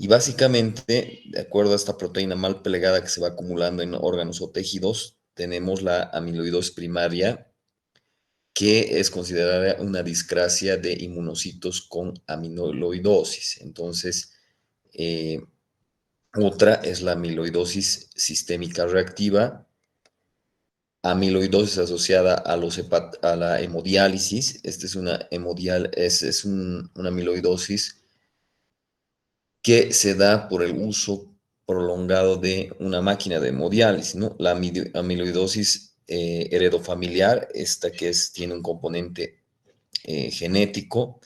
Y básicamente, de acuerdo a esta proteína mal plegada que se va acumulando en órganos o tejidos, tenemos la amiloidosis primaria, que es considerada una discrasia de inmunocitos con amiloidosis. Entonces, eh, otra es la amiloidosis sistémica reactiva, amiloidosis asociada a la hemodiálisis. Esta es una amiloidosis que se da por el uso prolongado de una máquina de hemodiálisis, ¿no? La amiloidosis heredofamiliar, esta tiene un componente genético.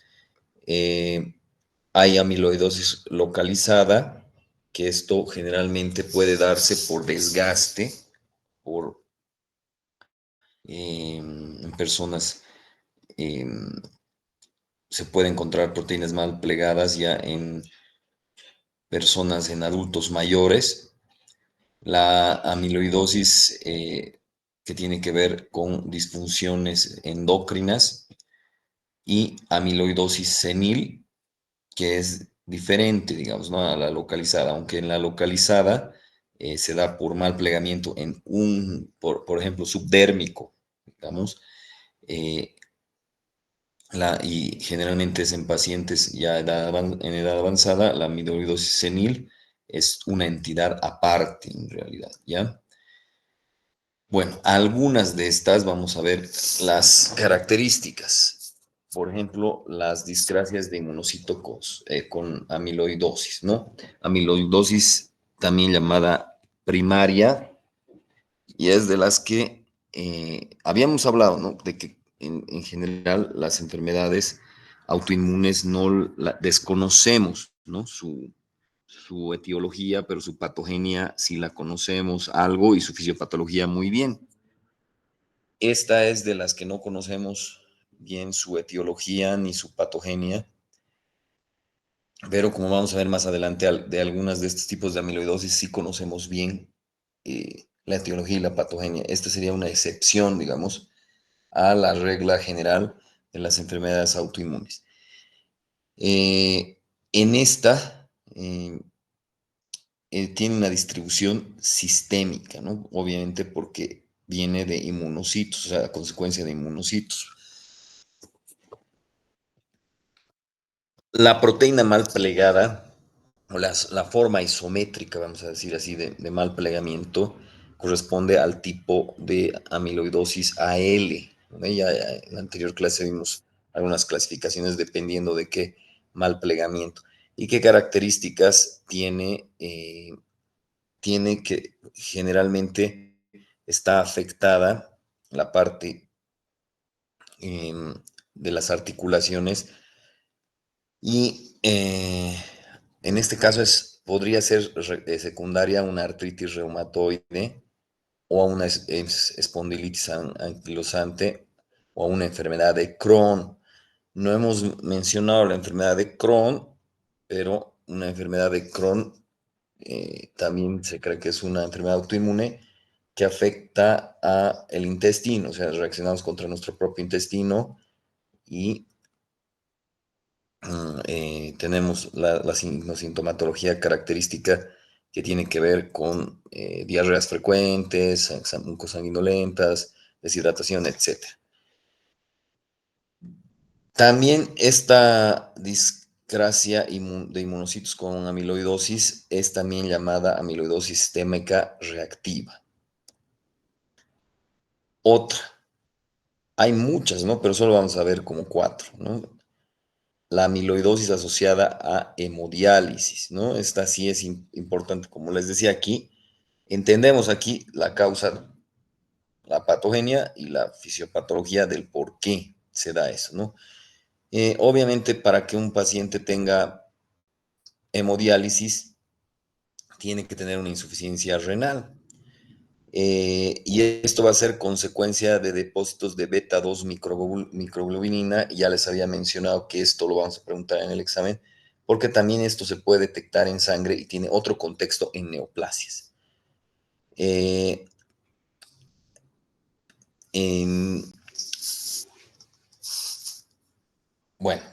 eh, Hay amiloidosis localizada, que esto generalmente puede darse por desgaste, por en personas, eh, se puede encontrar proteínas mal plegadas ya en personas, en adultos mayores. La amiloidosis, que tiene que ver con disfunciones endocrinas, y amiloidosis senil, que es diferente, digamos, ¿no?, a la localizada, aunque en la localizada se da por mal plegamiento en por ejemplo, subdérmico, digamos, eh, y generalmente es en pacientes ya en edad avanzada. La amiloidosis senil es una entidad aparte, en realidad, ¿ya? Bueno, algunas de estas vamos a ver las características. Por ejemplo, las discrasias de inmunocito con amiloidosis, ¿no? Amiloidosis, también llamada primaria, y es de las que habíamos hablado, ¿no? De que en general las enfermedades autoinmunes no desconocemos, ¿no? Su etiología, pero su patogenia sí la conocemos algo, y su fisiopatología muy bien. Esta es de las que no conocemos bien su etiología ni su patogenia, pero como vamos a ver más adelante, de algunas de estos tipos de amiloidosis sí conocemos bien la etiología y la patogenia. Esta sería una excepción, digamos, a la regla general de las enfermedades autoinmunes. En esta tiene una distribución sistémica, ¿no? Obviamente porque viene de inmunocitos, o sea, a consecuencia de inmunocitos. La proteína mal plegada, o la forma isométrica, vamos a decir así, de mal plegamiento, corresponde al tipo de amiloidosis AL, ¿no? Ya en la anterior clase vimos algunas clasificaciones dependiendo de qué mal plegamiento y qué características tiene. Tiene que generalmente está afectada la parte de las articulaciones, y en este caso podría ser secundaria a una artritis reumatoide, o a una espondilitis anquilosante, o a una enfermedad de Crohn. No hemos mencionado la enfermedad de Crohn, pero una enfermedad de Crohn también se cree que es una enfermedad autoinmune que afecta a el intestino, o sea, reaccionamos contra nuestro propio intestino, y tenemos la sintomatología característica que tiene que ver con diarreas frecuentes, mucosanguinolentas, deshidratación, etc. También esta discrasia de inmunocitos con amiloidosis es también llamada amiloidosis sistémica reactiva. Otra, hay muchas, ¿no? Pero solo vamos a ver como 4, ¿no? La amiloidosis asociada a hemodiálisis, ¿no? Esta sí es importante, como les decía aquí. Entendemos aquí la causa, la patogenia y la fisiopatología del por qué se da eso, ¿no? Obviamente, para que un paciente tenga hemodiálisis, tiene que tener una insuficiencia renal. Y esto va a ser consecuencia de depósitos de beta 2 microglobulina, y ya les había mencionado que esto lo vamos a preguntar en el examen, porque también esto se puede detectar en sangre y tiene otro contexto en neoplasias. Eh, en, bueno,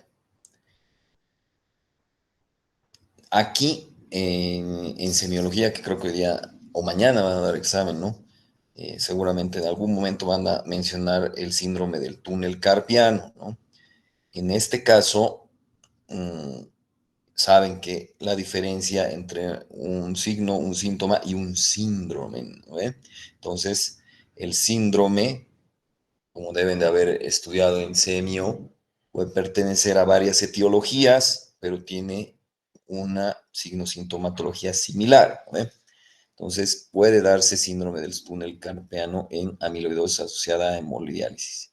aquí en semiología, que creo que hoy día o mañana van a dar examen, ¿no? Seguramente en algún momento van a mencionar el síndrome del túnel carpiano, ¿no? En este caso, mm, saben que la diferencia entre un signo, un síntoma y un síndrome, ¿no? Entonces, el síndrome, como deben de haber estudiado en semio, puede pertenecer a varias etiologías, pero tiene una signo-sintomatología similar, ¿no? Entonces, puede darse síndrome del túnel carpiano en amiloidosis asociada a hemodiálisis.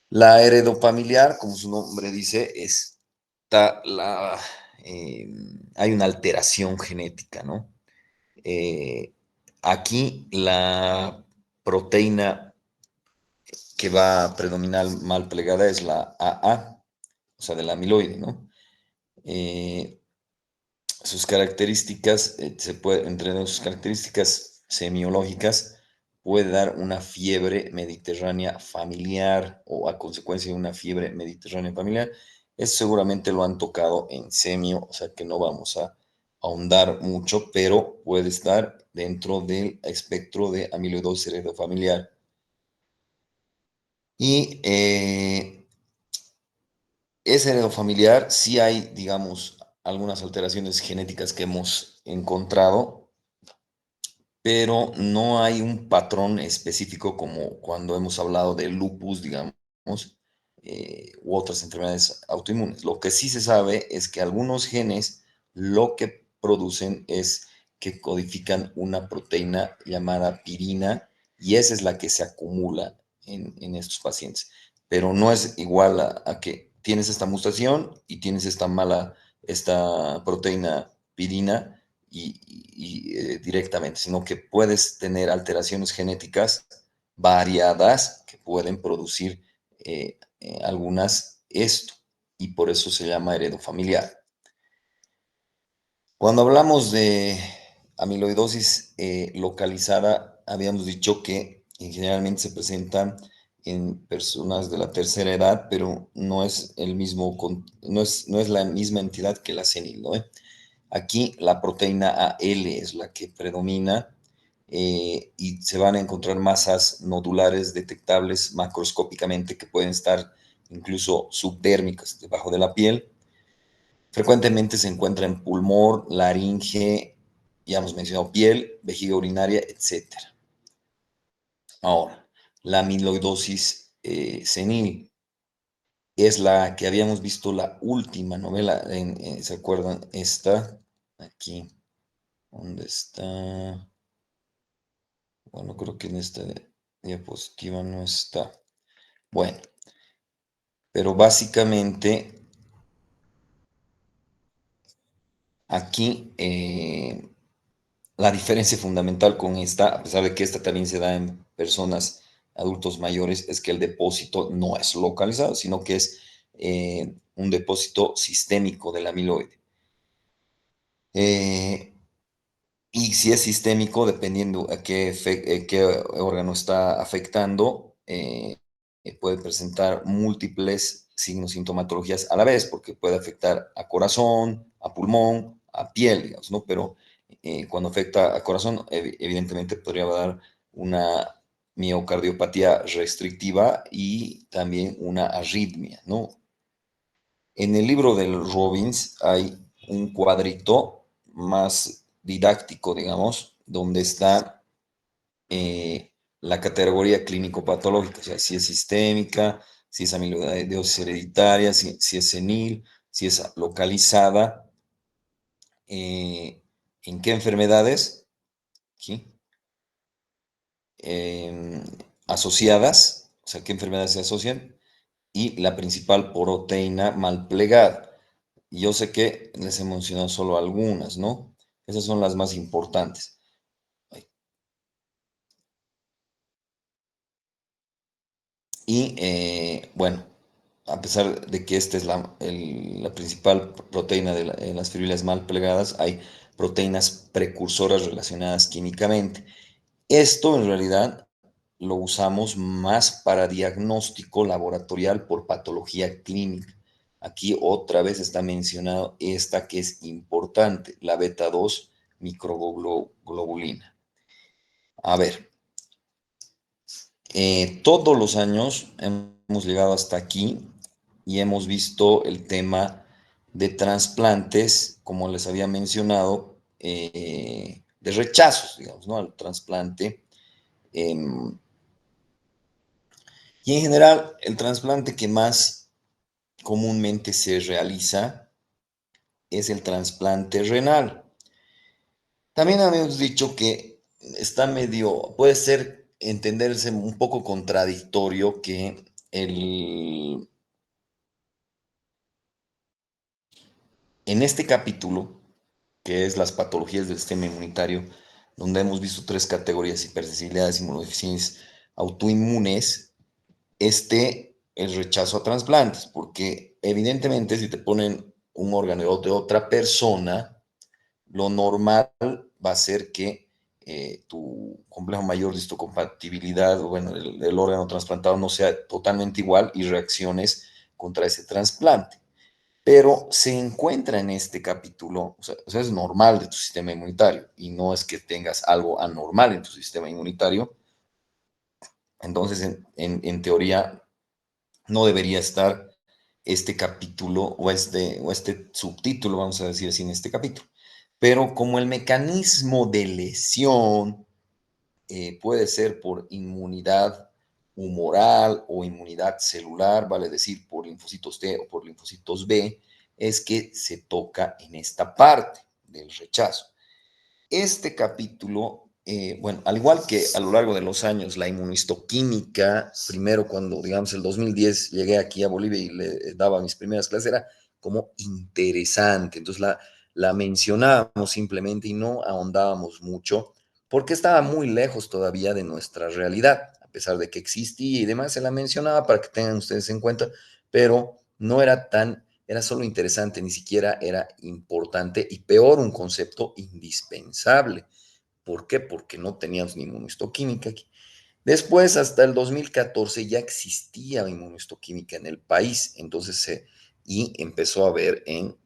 La heredofamiliar, como su nombre dice, está hay una alteración genética, ¿no? Eh, Aquí la proteína que va a predominar mal plegada es la AA, o sea, del amiloide, ¿no? Eh, Sus características, entre sus características semiológicas, puede dar una fiebre mediterránea familiar o a consecuencia de una fiebre mediterránea familiar. Eso seguramente lo han tocado en semio, o sea que no vamos a ahondar mucho, pero puede estar dentro del espectro de amiloidosis heredofamiliar. Y es heredofamiliar, sí hay, digamos, algunas alteraciones genéticas que hemos encontrado, pero no hay un patrón específico como cuando hemos hablado de lupus, digamos, u otras enfermedades autoinmunes. Lo que sí se sabe es que algunos genes lo que producen es que codifican una proteína llamada pirina y esa es la que se acumula en estos pacientes. Pero no es igual a que tienes esta mutación y tienes esta proteína pirina directamente, sino que puedes tener alteraciones genéticas variadas que pueden producir algunas esto, y por eso se llama heredofamiliar. Cuando hablamos de amiloidosis localizada, habíamos dicho que generalmente se presentan en personas de la tercera edad, pero no es el mismo, no es la misma entidad que la senil, ¿no? Aquí la proteína AL es la que predomina y se van a encontrar masas nodulares detectables macroscópicamente que pueden estar incluso subdérmicas debajo de la piel. Frecuentemente se encuentra en pulmón, laringe, ya hemos mencionado piel, vejiga urinaria, etcétera. Ahora, la amiloidosis senil es la que habíamos visto la última novela, ¿se acuerdan? Esta, aquí, ¿dónde está? Bueno, creo que en esta diapositiva no está. Bueno, pero básicamente aquí la diferencia fundamental con esta, a pesar de que esta también se da en personas adultos mayores, es que el depósito no es localizado, sino que es un depósito sistémico del amiloide. Eh, Y si es sistémico, dependiendo a qué órgano está afectando, puede presentar múltiples signos sintomatologías a la vez, porque puede afectar a corazón, a pulmón, a piel, digamos, ¿no? Pero cuando afecta a corazón, evidentemente podría dar una miocardiopatía restrictiva y también una arritmia, ¿no? En el libro del Robbins hay un cuadrito más didáctico, digamos, donde está la categoría clínico-patológica, o sea, si es sistémica, si es amiloidosis hereditaria, si es senil, si es localizada, en qué enfermedades, ¿sí? Em, asociadas, o sea, qué enfermedades se asocian, y la principal proteína mal plegada. Y yo sé que les he mencionado solo algunas, ¿no? Esas son las más importantes. Y bueno, a pesar de que esta es la principal proteína de las fibrillas mal plegadas, hay proteínas precursoras relacionadas químicamente. Esto en realidad lo usamos más para diagnóstico laboratorial por patología clínica. Aquí otra vez está mencionado esta que es importante, la beta 2 microglobulina. A ver, todos los años hemos llegado hasta aquí y hemos visto el tema de trasplantes, como les había mencionado, de rechazos, digamos, ¿no? Al trasplante. Eh, y en general, el trasplante que más comúnmente se realiza es el trasplante renal. También habíamos dicho que está medio, puede ser entenderse un poco contradictorio que en este capítulo, que es las patologías del sistema inmunitario, donde hemos visto tres categorías: hipersensibilidades, inmunodeficiencias, autoinmunes, esté el rechazo a trasplantes, porque evidentemente si te ponen un órgano de otra persona, lo normal va a ser que tu complejo mayor de histocompatibilidad, o bueno, el órgano trasplantado no sea totalmente igual y reacciones contra ese trasplante. Pero se encuentra en este capítulo, o sea, es normal de tu sistema inmunitario y no es que tengas algo anormal en tu sistema inmunitario. Entonces, en teoría, no debería estar este capítulo o este subtítulo, vamos a decir así, en este capítulo. Pero como el mecanismo de lesión puede ser por inmunidad humoral o inmunidad celular, vale decir, por linfocitos T o por linfocitos B, es que se toca en esta parte del rechazo. Este capítulo, bueno, al igual que a lo largo de los años, la inmunistoquímica, primero cuando, digamos, el 2010 llegué aquí a Bolivia y le daba mis primeras clases, era como interesante. Entonces la mencionábamos simplemente y no ahondábamos mucho, porque estaba muy lejos todavía de nuestra realidad, a pesar de que existía y demás, se la mencionaba para que tengan ustedes en cuenta, pero no era tan, era solo interesante, ni siquiera era importante y peor, un concepto indispensable. ¿Por qué? Porque no teníamos ni inmunohistoquímica aquí. Después, hasta el 2014, ya existía inmunohistoquímica en el país, entonces y empezó a haber en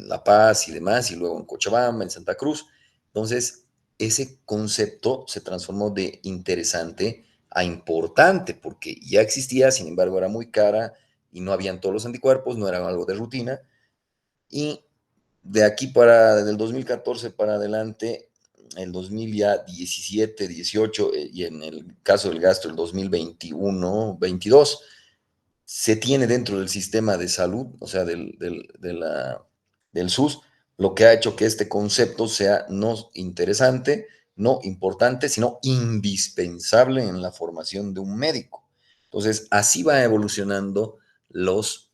La Paz y demás, y luego en Cochabamba, en Santa Cruz. Entonces, ese concepto se transformó de interesante a importante, porque ya existía, sin embargo, era muy cara y no habían todos los anticuerpos, no era algo de rutina. Y de aquí para, del 2014 para adelante, el 2017, 18 y en el caso del gasto el 2021, 22, se tiene dentro del sistema de salud, o sea, del SUS, lo que ha hecho que este concepto sea no interesante, no importante, sino indispensable en la formación de un médico. Entonces, así va evolucionando los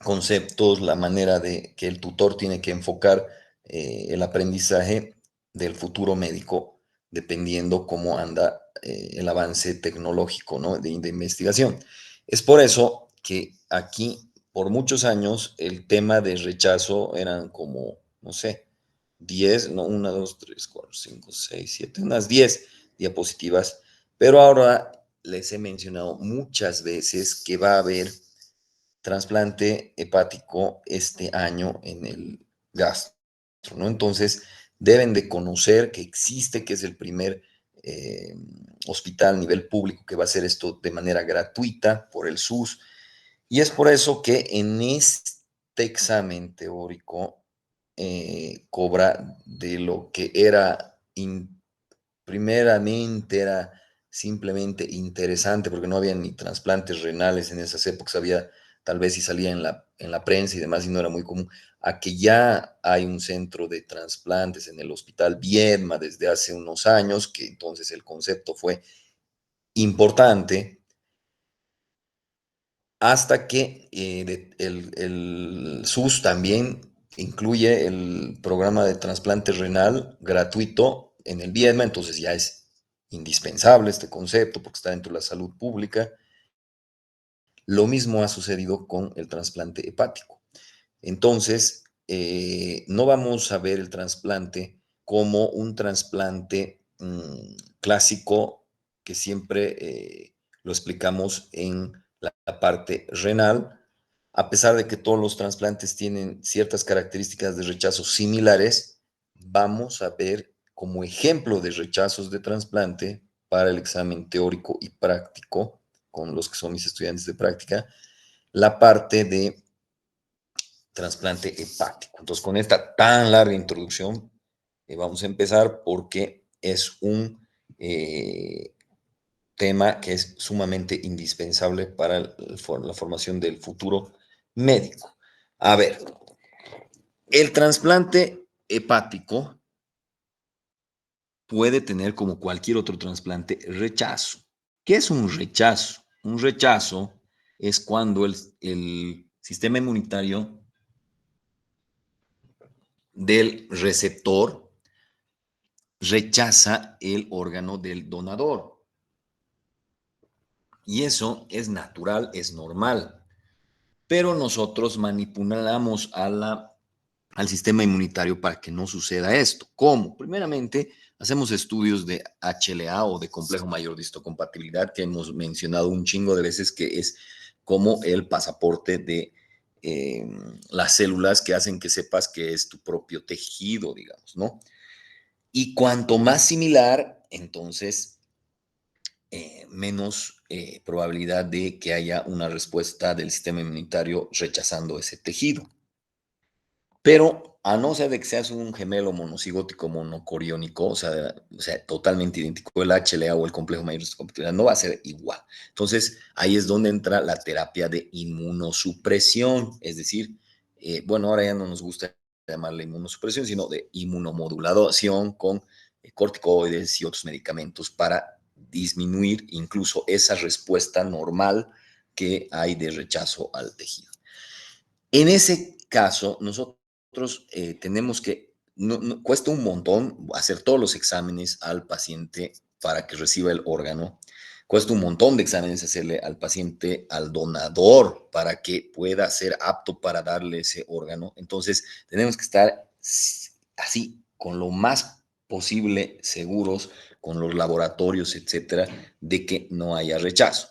conceptos, la manera de que el tutor tiene que enfocar el aprendizaje del futuro médico, dependiendo cómo anda el avance tecnológico, ¿no? de investigación. Es por eso que aquí, por muchos años, el tema de rechazo eran como, no sé, 10 no, 1, 2, 3, 4, 5, 6, 7, unas 10 diapositivas, pero ahora les he mencionado muchas veces que va a haber trasplante hepático este año en el gastro, ¿no? Entonces, deben de conocer que existe, que es el primer hospital a nivel público que va a hacer esto de manera gratuita por el SUS. Y es por eso que en este examen teórico cobra de lo que era primeramente era simplemente interesante porque no había ni trasplantes renales en esas épocas, había tal vez si salía en la prensa y demás y no era muy común, a que ya hay un centro de trasplantes en el Hospital Viedma desde hace unos años, que entonces el concepto fue importante, hasta que el SUS también incluye el programa de trasplante renal gratuito en el Viedma, entonces ya es indispensable este concepto porque está dentro de la salud pública. Lo mismo ha sucedido con el trasplante hepático. Entonces, no vamos a ver el trasplante como un trasplante clásico que siempre lo explicamos en la parte renal, a pesar de que todos los trasplantes tienen ciertas características de rechazo similares, vamos a ver como ejemplo de rechazos de trasplante para el examen teórico y práctico, con los que son mis estudiantes de práctica, la parte de trasplante hepático. Entonces, con esta tan larga introducción, vamos a empezar porque es un tema que es sumamente indispensable para la formación del futuro médico. A ver, el trasplante hepático puede tener, como cualquier otro trasplante, rechazo. ¿Qué es un rechazo? Un rechazo es cuando el sistema inmunitario del receptor rechaza el órgano del donador. Y eso es natural, es normal. Pero nosotros manipulamos al sistema inmunitario para que no suceda esto. ¿Cómo? Primeramente, hacemos estudios de HLA o de complejo mayor de histocompatibilidad, que hemos mencionado un chingo de veces, que es como el pasaporte de las células que hacen que sepas que es tu propio tejido, digamos, ¿no? Y cuanto más similar, entonces menos probabilidad de que haya una respuesta del sistema inmunitario rechazando ese tejido. Pero a no ser de que seas un gemelo monocigótico monocoriónico, o sea, totalmente idéntico, el HLA o el complejo mayor de compatibilidad no va a ser igual. Entonces, ahí es donde entra la terapia de inmunosupresión, es decir, bueno, ahora ya no nos gusta llamarle inmunosupresión, sino de inmunomodulación con corticoides y otros medicamentos para disminuir incluso esa respuesta normal que hay de rechazo al tejido. En ese caso, nosotros tenemos que, cuesta un montón hacer todos los exámenes al paciente para que reciba el órgano. Cuesta un montón de exámenes hacerle al paciente, al donador, para que pueda ser apto para darle ese órgano. Entonces, tenemos que estar así, con lo más posible seguros, con los laboratorios, etcétera, de que no haya rechazo.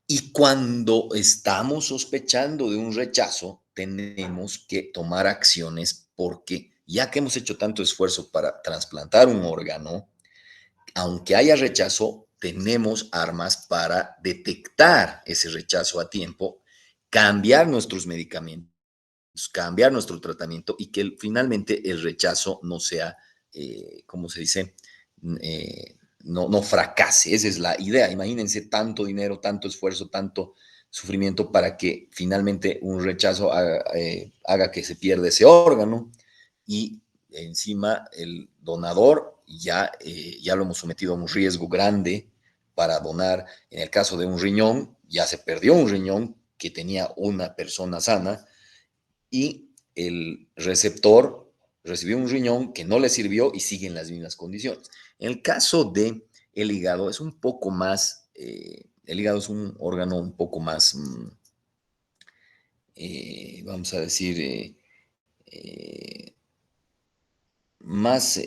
Y cuando estamos sospechando de un rechazo, tenemos que tomar acciones porque ya que hemos hecho tanto esfuerzo para trasplantar un órgano, aunque haya rechazo, tenemos armas para detectar ese rechazo a tiempo, cambiar nuestros medicamentos, cambiar nuestro tratamiento y que finalmente el rechazo no sea, ¿cómo se dice? No fracase. Esa es la idea. Imagínense tanto dinero, tanto esfuerzo, tanto sufrimiento para que finalmente un rechazo haga que se pierda ese órgano y encima el donador ya lo hemos sometido a un riesgo grande para donar. En el caso de un riñón, ya se perdió un riñón que tenía una persona sana y el receptor recibió un riñón que no le sirvió y sigue en las mismas condiciones. En el caso de el hígado es un poco más, el hígado es un órgano un poco más, vamos a decir, eh, más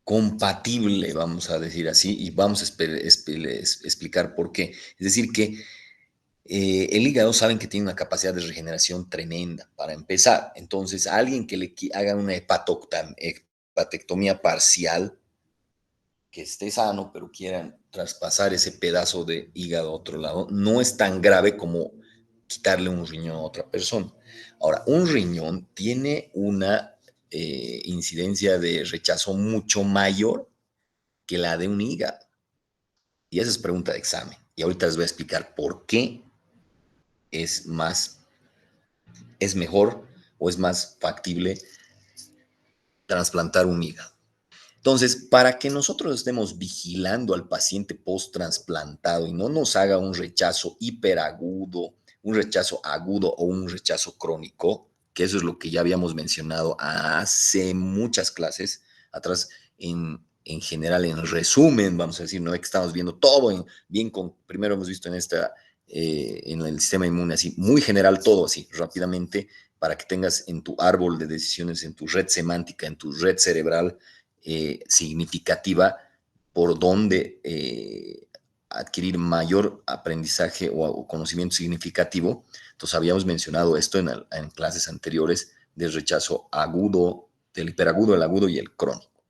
compatible, vamos a decir así, y vamos a explicar por qué. Es decir, que el hígado saben que tiene una capacidad de regeneración tremenda, para empezar. Entonces, a alguien que le haga una hepatectomía parcial, que esté sano, pero quieran traspasar ese pedazo de hígado a otro lado, no es tan grave como quitarle un riñón a otra persona. Ahora, un riñón tiene una incidencia de rechazo mucho mayor que la de un hígado. Y esa es pregunta de examen. Y ahorita les voy a explicar por qué es más es mejor o es más factible trasplantar un hígado. Entonces, para que nosotros estemos vigilando al paciente post-trasplantado y no nos haga un rechazo hiperagudo, un rechazo agudo o un rechazo crónico, que eso es lo que ya habíamos mencionado hace muchas clases atrás, en general, en resumen, vamos a decir, no es que estamos viendo todo bien primero hemos visto en el sistema inmune, así, muy general todo, así, rápidamente, para que tengas en tu árbol de decisiones, en tu red semántica, en tu red cerebral, significativa, por donde adquirir mayor aprendizaje o conocimiento significativo. Entonces, habíamos mencionado esto en clases anteriores del rechazo agudo, del hiperagudo, el agudo y el crónico.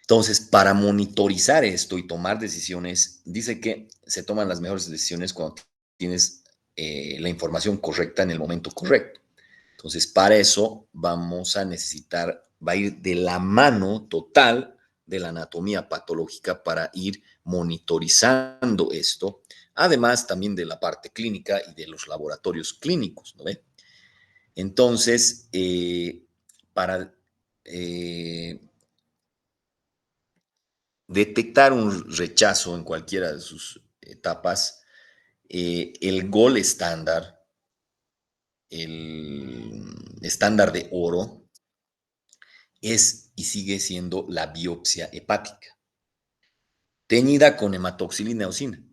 Entonces, para monitorizar esto y tomar decisiones, dice que se toman las mejores decisiones cuando tienes la información correcta en el momento correcto. Entonces, para eso vamos a necesitar, va a ir de la mano total de la anatomía patológica para ir monitorizando esto, además también de la parte clínica y de los laboratorios clínicos, ¿no ve? Entonces, para eh, detectar un rechazo en cualquiera de sus etapas, el gol estándar, el estándar de oro, es y sigue siendo la biopsia hepática, teñida con hematoxilina eosina.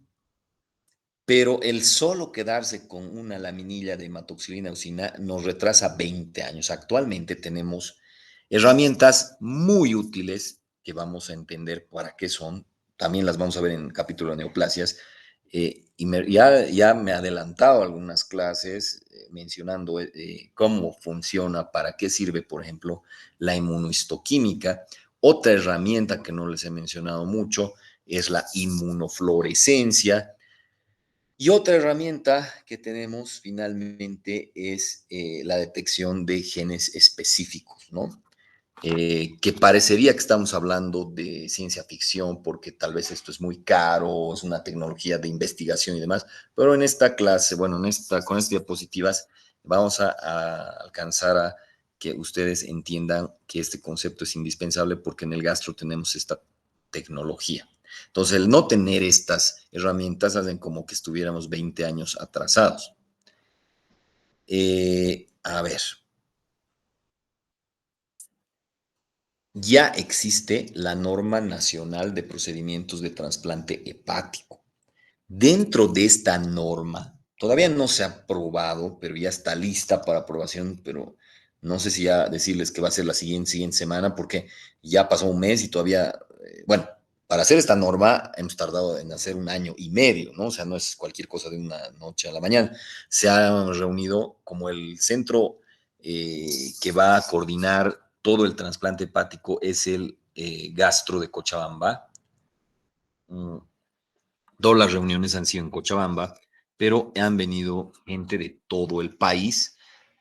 Pero el solo quedarse con una laminilla de hematoxilina eosina nos retrasa 20 años. Actualmente tenemos herramientas muy útiles que vamos a entender para qué son. También las vamos a ver en el capítulo de neoplasias. Ya me he adelantado algunas clases mencionando cómo funciona, para qué sirve, por ejemplo, la inmunohistoquímica. Otra herramienta que no les he mencionado mucho es la inmunofluorescencia. Y otra herramienta que tenemos finalmente es la detección de genes específicos, ¿no? Que parecería que estamos hablando de ciencia ficción porque tal vez esto es muy caro, es una tecnología de investigación y demás, pero en esta clase, bueno, con estas diapositivas vamos a alcanzar a que ustedes entiendan que este concepto es indispensable porque en el gastro tenemos esta tecnología. Entonces, el no tener estas herramientas hacen como que estuviéramos 20 años atrasados. A ver, ya existe la norma nacional de procedimientos de trasplante hepático. Dentro de esta norma, todavía no se ha aprobado, pero ya está lista para aprobación, pero no sé si ya decirles que va a ser la siguiente semana, porque ya pasó un mes y todavía, bueno, para hacer esta norma hemos tardado en hacer 1 año y medio, ¿no? O sea, no es cualquier cosa de una noche a la mañana. Se ha reunido como el centro que va a coordinar todo el trasplante hepático, es el Gastro de Cochabamba. Mm, Todas las reuniones han sido en Cochabamba, pero han venido gente de todo el país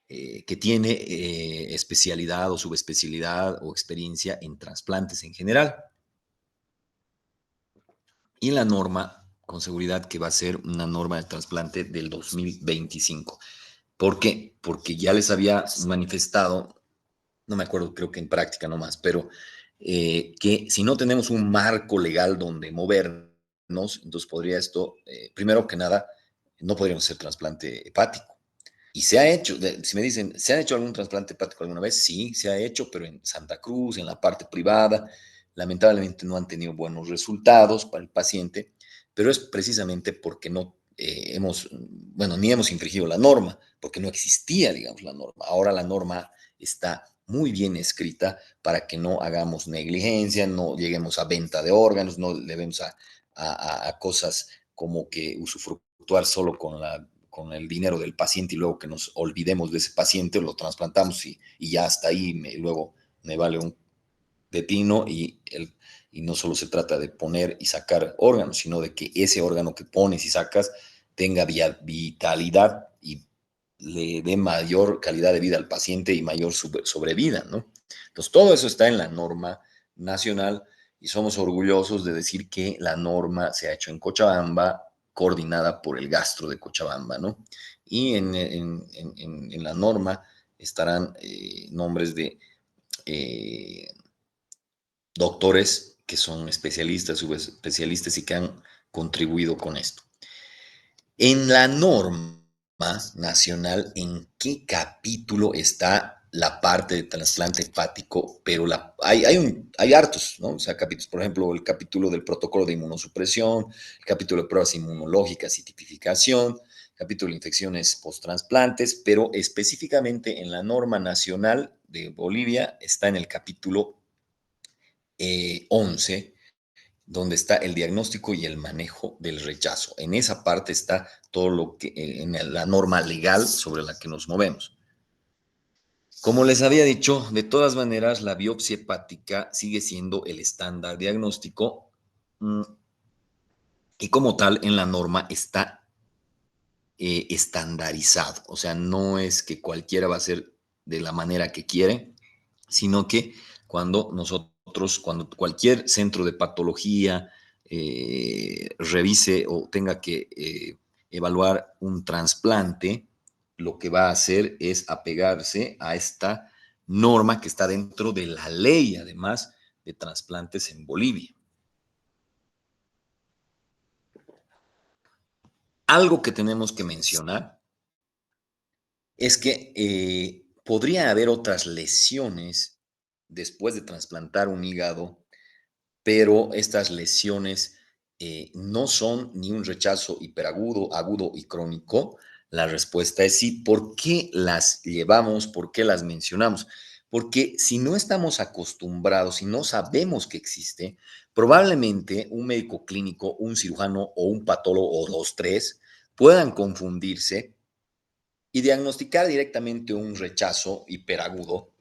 que tiene especialidad o subespecialidad o experiencia en trasplantes en general. Y la norma, con seguridad que va a ser una norma de trasplante del 2025. ¿Por qué? Porque ya les había manifestado, no me acuerdo, creo que en práctica nomás, pero que si no tenemos un marco legal donde movernos, entonces podría esto, primero que nada, no podríamos hacer trasplante hepático. Y se ha hecho, si me dicen, ¿se ha hecho algún trasplante hepático alguna vez? Sí, se ha hecho, pero en Santa Cruz, en la parte privada. Lamentablemente no han tenido buenos resultados para el paciente, pero es precisamente porque no bueno, ni hemos infringido la norma, porque no existía, digamos, la norma. Ahora la norma está muy bien escrita para que no hagamos negligencia, no lleguemos a venta de órganos, no le vemos a cosas como que usufructuar solo con el dinero del paciente y luego que nos olvidemos de ese paciente, lo trasplantamos y ya hasta ahí luego me vale un pepino y no solo se trata de poner y sacar órganos, sino de que ese órgano que pones y sacas tenga vitalidad y le dé mayor calidad de vida al paciente y mayor sobrevida, ¿no? Entonces, todo eso está en la norma nacional y somos orgullosos de decir que la norma se ha hecho en Cochabamba, coordinada por el Gastro de Cochabamba, ¿no? Y en la norma estarán nombres de eh, doctores que son especialistas, subespecialistas y que han contribuido con esto. En la norma nacional, ¿en qué capítulo está la parte de trasplante hepático? Pero hay hartos, ¿no? O sea, capítulos, por ejemplo, el capítulo del protocolo de inmunosupresión, el capítulo de pruebas inmunológicas y tipificación, capítulo de infecciones post-trasplantes, pero específicamente en la norma nacional de Bolivia está en el capítulo 11, donde está el diagnóstico y el manejo del rechazo. En esa parte está todo lo que, en la norma legal sobre la que nos movemos. Como les había dicho, de todas maneras, la biopsia hepática sigue siendo el estándar diagnóstico y como tal en la norma está estandarizado. O sea, no es que cualquiera va a hacer de la manera que quiere, sino que cuando cualquier centro de patología revise o tenga que evaluar un trasplante, lo que va a hacer es apegarse a esta norma que está dentro de la ley, además, de trasplantes en Bolivia. Algo que tenemos que mencionar es que podría haber otras lesiones después de trasplantar un hígado, pero estas lesiones no son ni un rechazo hiperagudo, agudo y crónico. La respuesta es sí. ¿Por qué las llevamos? ¿Por qué las mencionamos? Porque si no estamos acostumbrados, si no sabemos que existe, probablemente un médico clínico, un cirujano o un patólogo o dos, tres, puedan confundirse y diagnosticar directamente un rechazo hiperagudo,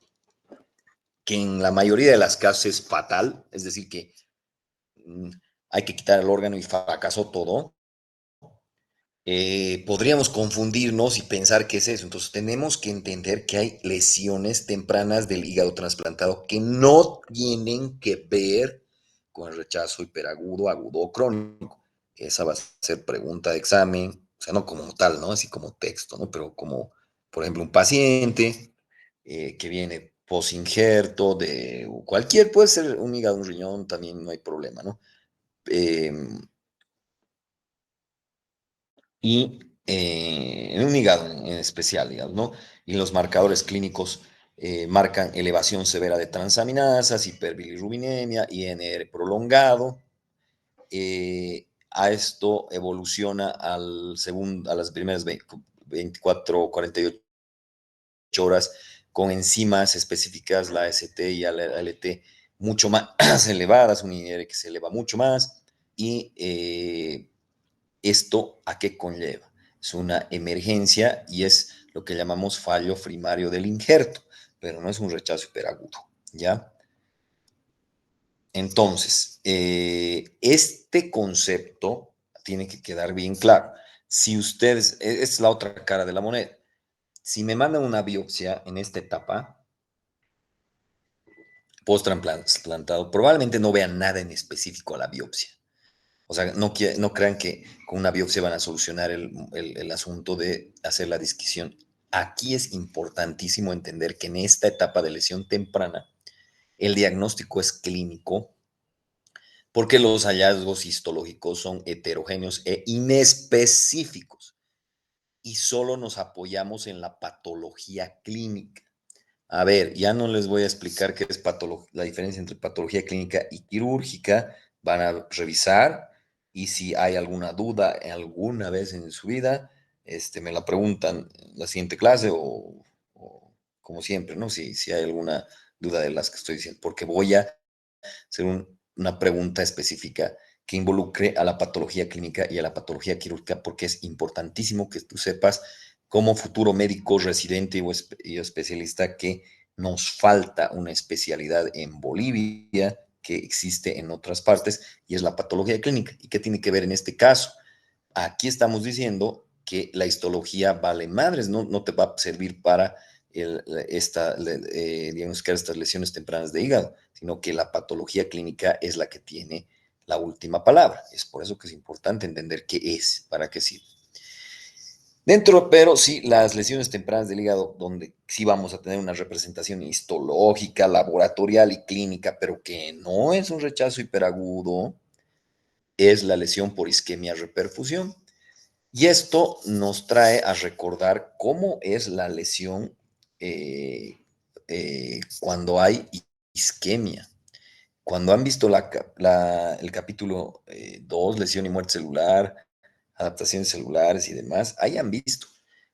que en la mayoría de las casos es fatal, es decir, que mm, hay que quitar el órgano y fracasó todo. Podríamos confundirnos y pensar que es eso. Entonces tenemos que entender que hay lesiones tempranas del hígado trasplantado que no tienen que ver con el rechazo hiperagudo, agudo o crónico. Esa va a ser pregunta de examen, o sea, no como tal, ¿no? Así como texto, ¿no? Pero como, por ejemplo, un paciente que viene post-injerto de cualquier, puede ser un hígado, un riñón, también no hay problema, ¿no? Eh, y en un hígado en especial, digamos, ¿no? Y los marcadores clínicos marcan elevación severa de transaminasas, hiperbilirrubinemia, INR prolongado. A esto evoluciona a las primeras 24 o 48 horas con enzimas específicas, la ST y la LT, mucho más elevadas, un INR que se eleva mucho más, y ¿esto a qué conlleva? Es una emergencia y es lo que llamamos fallo primario del injerto, pero no es un rechazo hiperagudo, ¿ya? Entonces, este concepto tiene que quedar bien claro. Si ustedes, es la otra cara de la moneda. Si me mandan una biopsia en esta etapa, post-trasplantado, probablemente no vean nada en específico a la biopsia. O sea, no crean que con una biopsia van a solucionar el asunto de hacer la disquisición. Aquí es importantísimo entender que en esta etapa de lesión temprana, el diagnóstico es clínico porque los hallazgos histológicos son heterogéneos e inespecíficos y solo nos apoyamos en la patología clínica. A ver, ya no les voy a explicar qué es la diferencia entre patología clínica y quirúrgica. Van a revisar y si hay alguna duda alguna vez en su vida, me la preguntan en la siguiente clase o como siempre, ¿no? Si hay alguna duda de las que estoy diciendo, porque voy a hacer una pregunta específica que involucre a la patología clínica y a la patología quirúrgica, porque es importantísimo que tú sepas como futuro médico residente y especialista que nos falta una especialidad en Bolivia que existe en otras partes y es la patología clínica. ¿Y qué tiene que ver en este caso? Aquí estamos diciendo que la histología vale madres, no te va a servir para diagnosticar estas lesiones tempranas de hígado, sino que la patología clínica es la que tiene la última palabra. Es por eso que es importante entender qué es, para qué sirve. Pero sí, las lesiones tempranas del hígado, donde sí vamos a tener una representación histológica, laboratorial y clínica, pero que no es un rechazo hiperagudo, es la lesión por isquemia reperfusión. Y esto nos trae a recordar cómo es la lesión cuando hay isquemia. Cuando han visto el capítulo 2, lesión y muerte celular, adaptaciones celulares y demás, ahí han visto.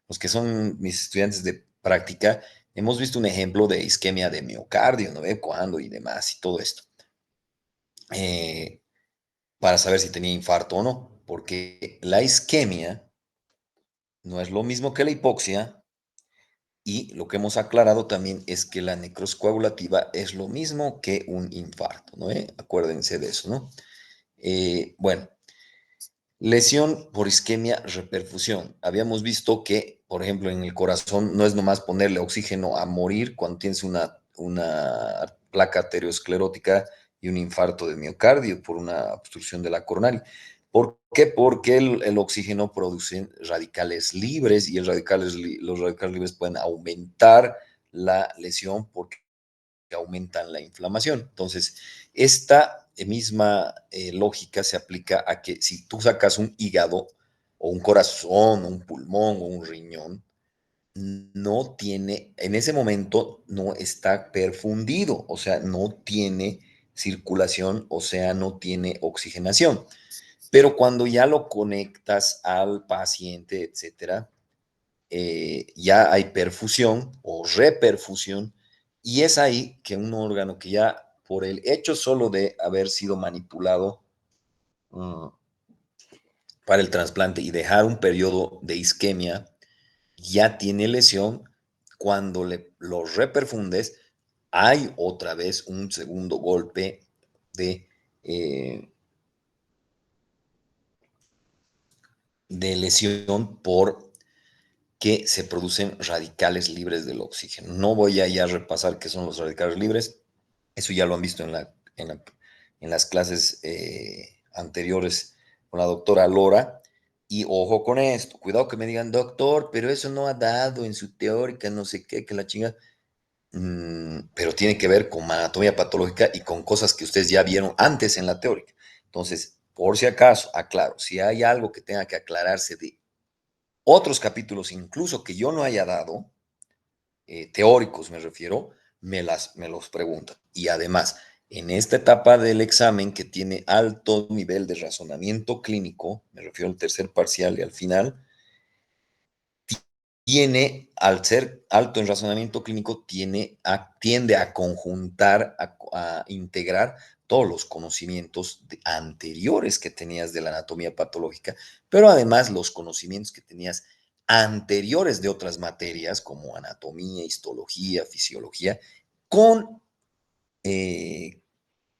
Los que son mis estudiantes de práctica, hemos visto un ejemplo de isquemia de miocardio, ¿no ve? Cuándo y demás y todo esto. Eh, para saber si tenía infarto o no, porque la isquemia no es lo mismo que la hipoxia y lo que hemos aclarado también es que la necrosis coagulativa es lo mismo que un infarto, ¿no? Acuérdense de eso, ¿no? Bueno, lesión por isquemia, reperfusión. Habíamos visto que, por ejemplo, en el corazón no es nomás ponerle oxígeno a morir cuando tienes una placa arteriosclerótica y un infarto de miocardio por una obstrucción de la coronaria. ¿Por qué? Porque el oxígeno produce radicales libres y los radicales libres pueden aumentar la lesión porque que aumentan la inflamación. Entonces, esta misma lógica se aplica a que si tú sacas un hígado o un corazón o un pulmón o un riñón, no tiene, en ese momento no está perfundido, o sea, no tiene circulación, o sea, no tiene oxigenación. Pero cuando ya lo conectas al paciente, etcétera, ya hay perfusión o reperfusión, y es ahí que un órgano que ya por el hecho solo de haber sido manipulado uh, para el trasplante y dejar un periodo de isquemia, ya tiene lesión, cuando lo reperfundes, hay otra vez un segundo golpe de, eh, de lesión por que se producen radicales libres del oxígeno. No voy a ya repasar qué son los radicales libres, eso ya lo han visto en las clases anteriores con la doctora Lora. Y ojo con esto, cuidado que me digan, doctor, pero eso no ha dado en su teórica, no sé qué, que la chinga. Pero tiene que ver con anatomía patológica y con cosas que ustedes ya vieron antes en la teórica. Entonces, por si acaso, aclaro, si hay algo que tenga que aclararse de otros capítulos, incluso que yo no haya dado, teóricos me refiero, me los preguntan. Y además, en esta etapa del examen que tiene alto nivel de razonamiento clínico, me refiero al tercer parcial y al final, tiene, al ser alto en razonamiento clínico, tiende a conjuntar, a integrar todos los conocimientos anteriores que tenías de la anatomía patológica, pero además los conocimientos que tenías anteriores de otras materias como anatomía, histología, fisiología, con eh,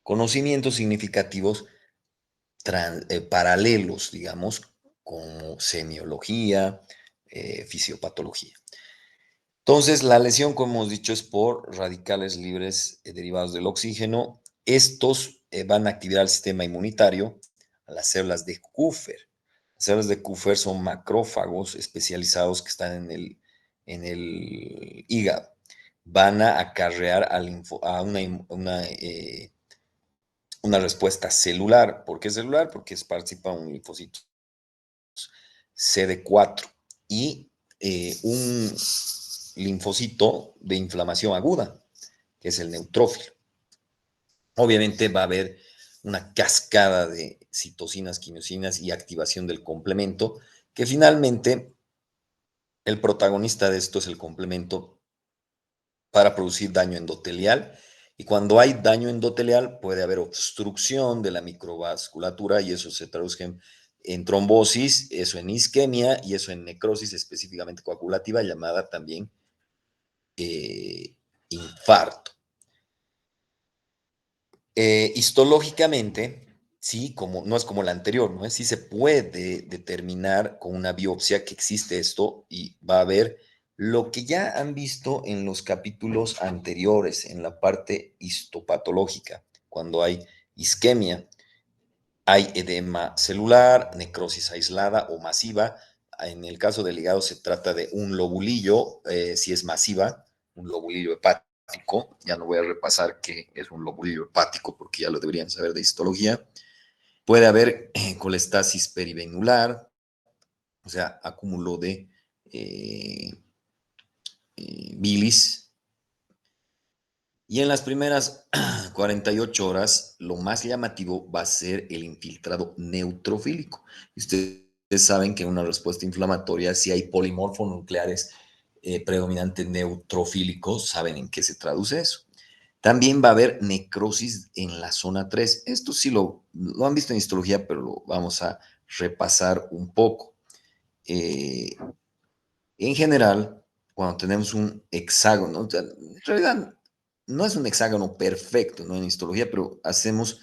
conocimientos significativos paralelos, digamos, como semiología, fisiopatología. Entonces, la lesión, como hemos dicho, es por radicales libres derivados del oxígeno. Estos van a activar el sistema inmunitario, a las células de Kupffer. Las células de Kupffer son macrófagos especializados que están en el hígado. Van a acarrear a una respuesta celular. ¿Por qué celular? Porque participa un linfocito CD4 y un linfocito de inflamación aguda, que es el neutrófilo. Obviamente va a haber una cascada de citocinas, quimiosinas y activación del complemento, que finalmente el protagonista de esto es el complemento para producir daño endotelial. Y cuando hay daño endotelial puede haber obstrucción de la microvasculatura y eso se traduce en trombosis, eso en isquemia y eso en necrosis específicamente coagulativa llamada también infarto. Histológicamente, sí, como, no es como la anterior, ¿no? Sí se puede determinar con una biopsia que existe esto y va a haber lo que ya han visto en los capítulos anteriores, en la parte histopatológica, cuando hay isquemia, hay edema celular, necrosis aislada o masiva. En el caso del hígado se trata de un lobulillo, si es masiva, un lobulillo hepático. Ya no voy a repasar qué es un lobulillo hepático porque ya lo deberían saber de histología. Puede haber colestasis perivenular, o sea, acúmulo de eh, bilis. Y en las primeras 48 horas, lo más llamativo va a ser el infiltrado neutrofílico. Ustedes saben que en una respuesta inflamatoria, si hay polimorfonucleares predominantes neutrofílicos, ¿saben en qué se traduce eso? También va a haber necrosis en la zona 3. Esto sí lo han visto en histología, pero lo vamos a repasar un poco. En general, cuando tenemos un hexágono, o sea, en realidad no es un hexágono perfecto, ¿no? En histología, pero hacemos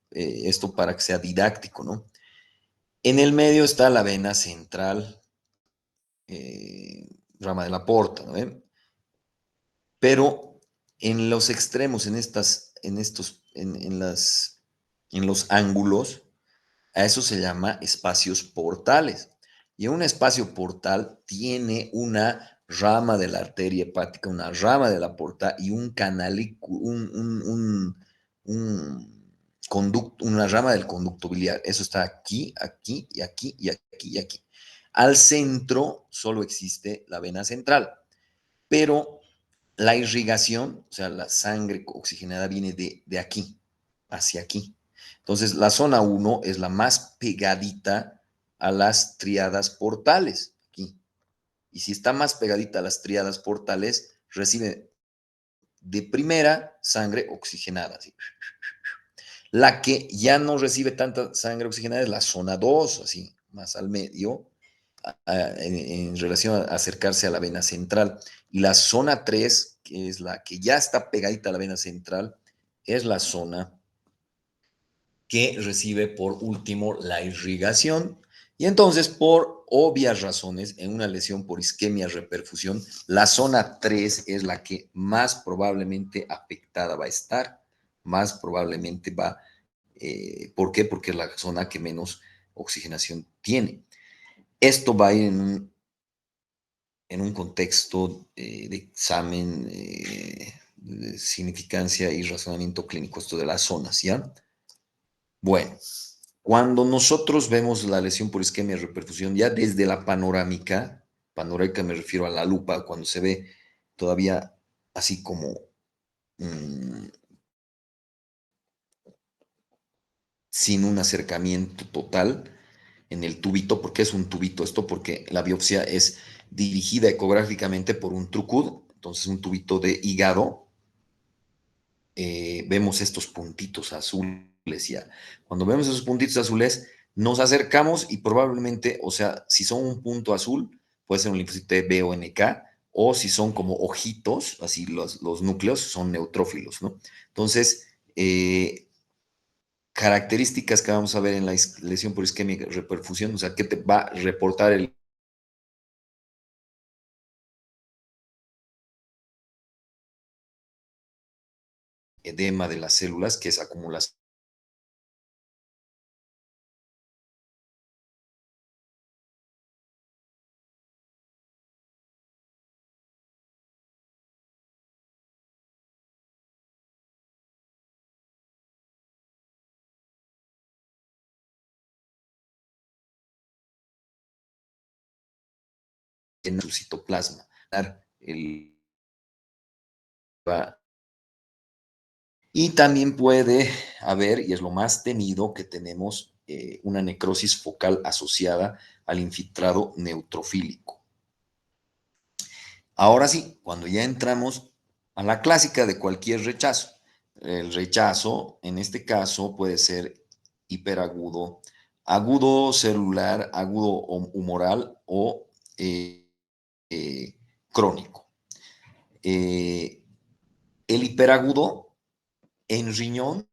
esto para que sea didáctico, ¿no? En el medio está la vena central, eh, rama de la porta, ¿no? Pero en los extremos, en los ángulos, a eso se llama espacios portales. Y un espacio portal tiene una rama de la arteria hepática, una rama de la porta y un canal, un conducto, una rama del conducto biliar. Eso está aquí, aquí y aquí y aquí y aquí. Al centro solo existe la vena central, pero la irrigación, o sea, la sangre oxigenada viene de aquí, hacia aquí. Entonces, la zona uno es la más pegadita a las triadas portales, aquí. Y si está más pegadita a las triadas portales, recibe de primera sangre oxigenada. ¿Sí? La que ya no recibe tanta sangre oxigenada es la zona 2, así, más al medio, en relación a acercarse a la vena central. Y la zona 3, que es la que ya está pegadita a la vena central, es la zona que recibe por último la irrigación. Y entonces, por obvias razones, en una lesión por isquemia reperfusión, la zona 3 es la que más probablemente afectada va a estar, más probablemente va, ¿por qué? Porque es la zona que menos oxigenación tiene. Esto va a ir en un contexto de examen de significancia y razonamiento clínico, esto de las zonas, ¿ya? Bueno, cuando nosotros vemos la lesión por isquemia y reperfusión, ya desde la panorámica me refiero a la lupa, cuando se ve todavía así como mmm, sin un acercamiento total en el tubito. ¿Por qué es un tubito esto? Porque la biopsia es dirigida ecográficamente por un trucud, entonces un tubito de hígado. Vemos estos puntitos azules ya. Cuando vemos esos puntitos azules, nos acercamos y probablemente, o sea, si son un punto azul, puede ser un linfocito B o NK, o si son como ojitos, así los núcleos son neutrófilos, ¿no? Entonces, características que vamos a ver en la lesión por isquemia y reperfusión, o sea, ¿qué te va a reportar el edema de las células, que es acumulación en su citoplasma? El, y también puede haber, y es lo más temido, que tenemos una necrosis focal asociada al infiltrado neutrofílico. Ahora sí, cuando ya entramos a la clásica de cualquier rechazo. El rechazo, en este caso, puede ser hiperagudo, agudo celular, agudo humoral o eh, crónico. Eh, el hiperagudo en riñón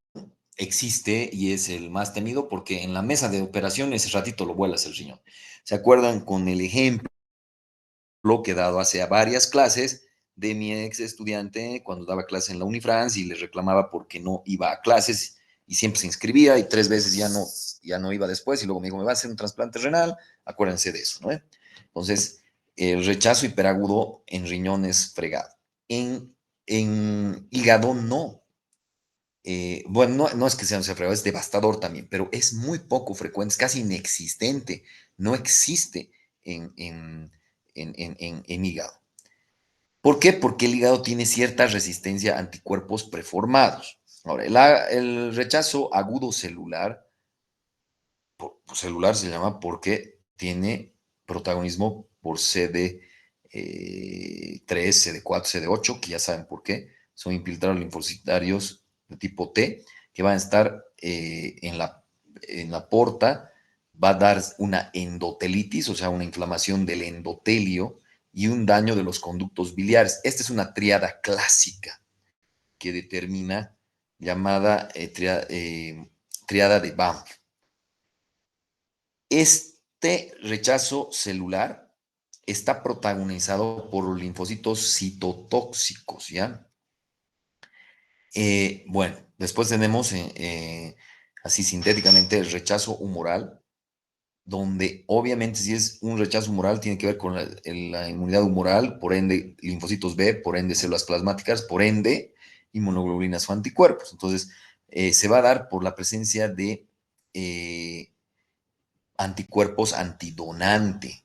existe y es el más temido porque en la mesa de operaciones ese ratito lo vuelas el riñón. ¿Se acuerdan con el ejemplo que he dado hace varias clases de mi ex estudiante cuando daba clases en la Unifrance y le reclamaba porque no iba a clases y siempre se inscribía y 3 veces ya no iba después y luego me dijo, ¿me va a hacer un trasplante renal? Acuérdense de eso, ¿no? Entonces, el rechazo hiperagudo en riñón es fregado. En hígado no, bueno, no es que sea un fregado, es devastador también, pero es muy poco frecuente, es casi inexistente, no existe en hígado. ¿Por qué? Porque el hígado tiene cierta resistencia a anticuerpos preformados. Ahora, el rechazo agudo celular, celular se llama porque tiene protagonismo por CD3, CD4, CD8, que ya saben por qué, son infiltrados linfocitarios de tipo T, que van a estar en la porta, va a dar una endotelitis, o sea, una inflamación del endotelio y un daño de los conductos biliares. Esta es una triada clásica que determina, llamada triada de Banff. Este rechazo celular está protagonizado por los linfocitos citotóxicos, ¿ya? Bueno, después tenemos así sintéticamente el rechazo humoral, donde obviamente si es un rechazo humoral tiene que ver con la inmunidad humoral, por ende linfocitos B, por ende células plasmáticas, por ende inmunoglobulinas o anticuerpos. Entonces, se va a dar por la presencia de anticuerpos antidonante.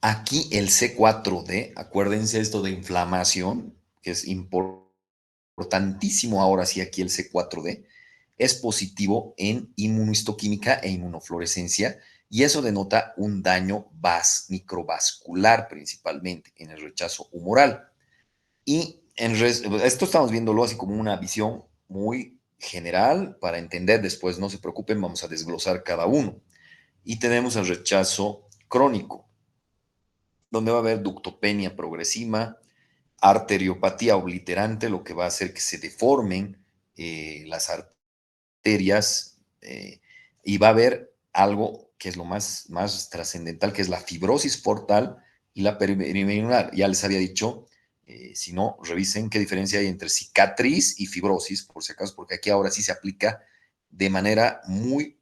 Aquí el C4D, acuérdense esto de inflamación, que es importantísimo ahora sí aquí el C4D, es positivo en inmunohistoquímica e inmunofluorescencia y eso denota un daño microvascular principalmente en el rechazo humoral. Y esto estamos viéndolo así como una visión muy general para entender después, no se preocupen, vamos a desglosar cada uno. Y tenemos el rechazo crónico, donde va a haber ductopenia progresiva, arteriopatía obliterante, lo que va a hacer que se deformen las arterias y va a haber algo que es lo más trascendental, que es la fibrosis portal y la perimedular. Ya les había dicho, si no, revisen qué diferencia hay entre cicatriz y fibrosis, por si acaso, porque aquí ahora sí se aplica de manera muy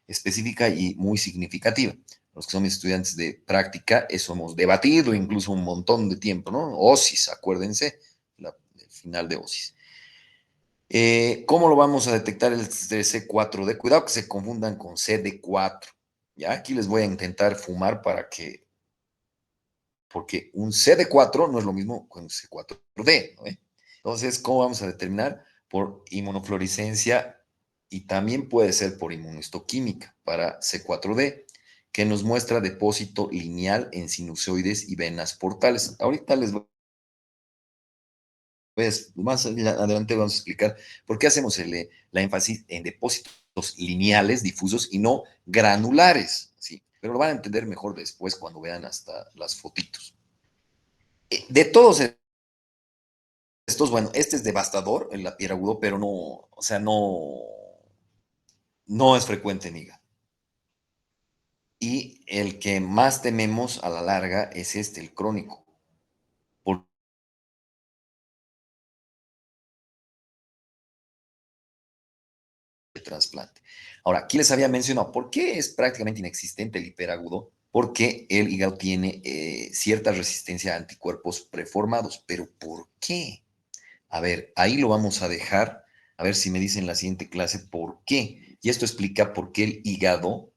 específica y muy significativa. Los que son mis estudiantes de práctica, eso hemos debatido incluso un montón de tiempo, ¿no? OSIS, acuérdense, el final de OSIS. ¿Cómo lo vamos a detectar el C4D? Cuidado que se confundan con CD4. Ya aquí les voy a intentar fumar porque un CD4 no es lo mismo que un C4D, ¿no? Entonces, ¿cómo vamos a determinar? Por inmunofluorescencia y también puede ser por inmunohistoquímica para C4D, que nos muestra depósito lineal en sinusoides y venas portales. Ahorita les voy pues más adelante vamos a explicar por qué hacemos la énfasis en depósitos lineales, difusos y no granulares, ¿sí? Pero lo van a entender mejor después cuando vean hasta las fotitos. De todos estos, bueno, este es devastador, el agudo, pero no, o sea, no es frecuente en hígado. Y el que más tememos a la larga es el crónico, por el trasplante. Ahora, aquí les había mencionado, ¿por qué es prácticamente inexistente el hiperagudo? Porque el hígado tiene cierta resistencia a anticuerpos preformados. ¿Pero por qué? A ver, ahí lo vamos a dejar, a ver si me dicen en la siguiente clase por qué. Y esto explica por qué el hígado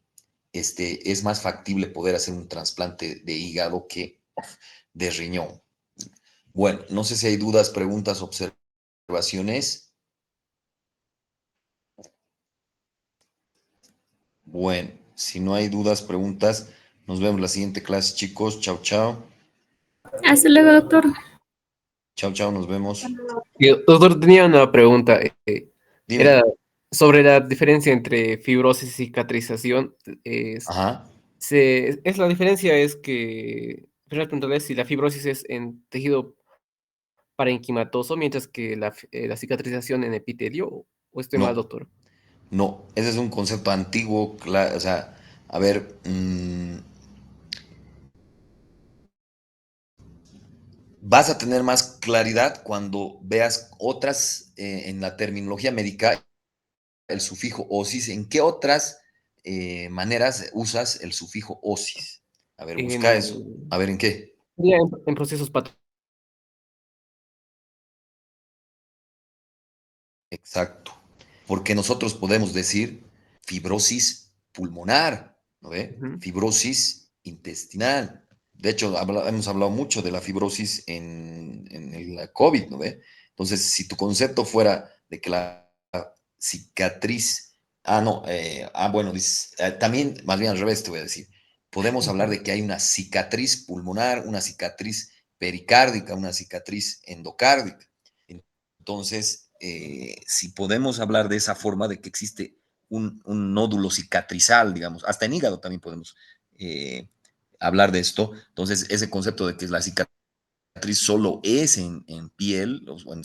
es más factible poder hacer un trasplante de hígado que de riñón. Bueno, no sé si hay dudas, preguntas, observaciones. Bueno, si no hay dudas, preguntas, nos vemos en la siguiente clase, chicos. Chao, chao. Hasta luego, doctor. Chao, chao, nos vemos. Doctor, tenía una pregunta. Era Dime. sobre la diferencia entre fibrosis y cicatrización. Es, Ajá. la diferencia es que, primero preguntarle si la fibrosis es en tejido parenquimatoso, mientras que la cicatrización en epitelio, o estoy mal, No, doctor. no. Ese es un concepto antiguo, o sea, a ver, vas a tener más claridad cuando veas otras en la terminología médica, el sufijo osis. ¿En qué otras maneras usas el sufijo osis? A ver, busca eso. En, A ver, ¿en qué? en procesos Exacto. Porque nosotros podemos decir fibrosis pulmonar, ¿no ve? patológicos. Fibrosis intestinal. De hecho, hemos hablado mucho de la fibrosis en el COVID, ¿no ve? Entonces, si tu concepto fuera de que la cicatriz, no, bueno, también, más bien al revés te voy a decir, podemos hablar de que hay una cicatriz pulmonar, una cicatriz pericárdica, una cicatriz endocárdica. Entonces, si podemos hablar de esa forma de que existe un nódulo cicatrizal, digamos, hasta en hígado también podemos hablar de esto. Entonces, ese concepto de que la cicatriz solo es en piel, o en,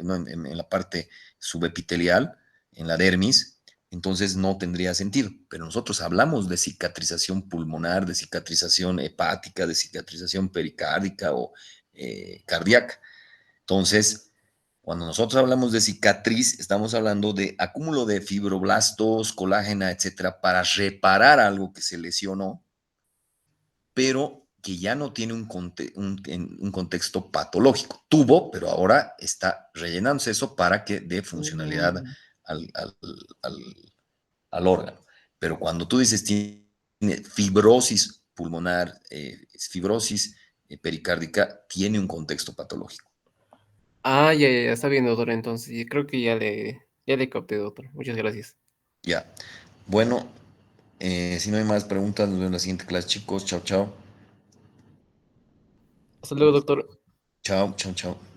no, en la parte subepitelial, en la dermis, entonces no tendría sentido. Pero nosotros hablamos de cicatrización pulmonar, de cicatrización hepática, de cicatrización pericárdica o cardíaca. Entonces, cuando nosotros hablamos de cicatriz, estamos hablando de acúmulo de fibroblastos, colágena, etcétera, para reparar algo que se lesionó, pero que ya no tiene un contexto patológico. Tuvo, pero ahora está rellenándose eso para que dé funcionalidad Mm. al, al, al, al órgano. Pero cuando tú dices tiene fibrosis pulmonar, fibrosis pericárdica, tiene un contexto patológico. Ah, ya, está bien, doctor. Entonces, y creo que ya le capté, doctor. Muchas gracias. Ya. Bueno, si no hay más preguntas, nos vemos en la siguiente clase, chicos. Chao, chao. Hasta luego, doctor. Chao, chao, chao.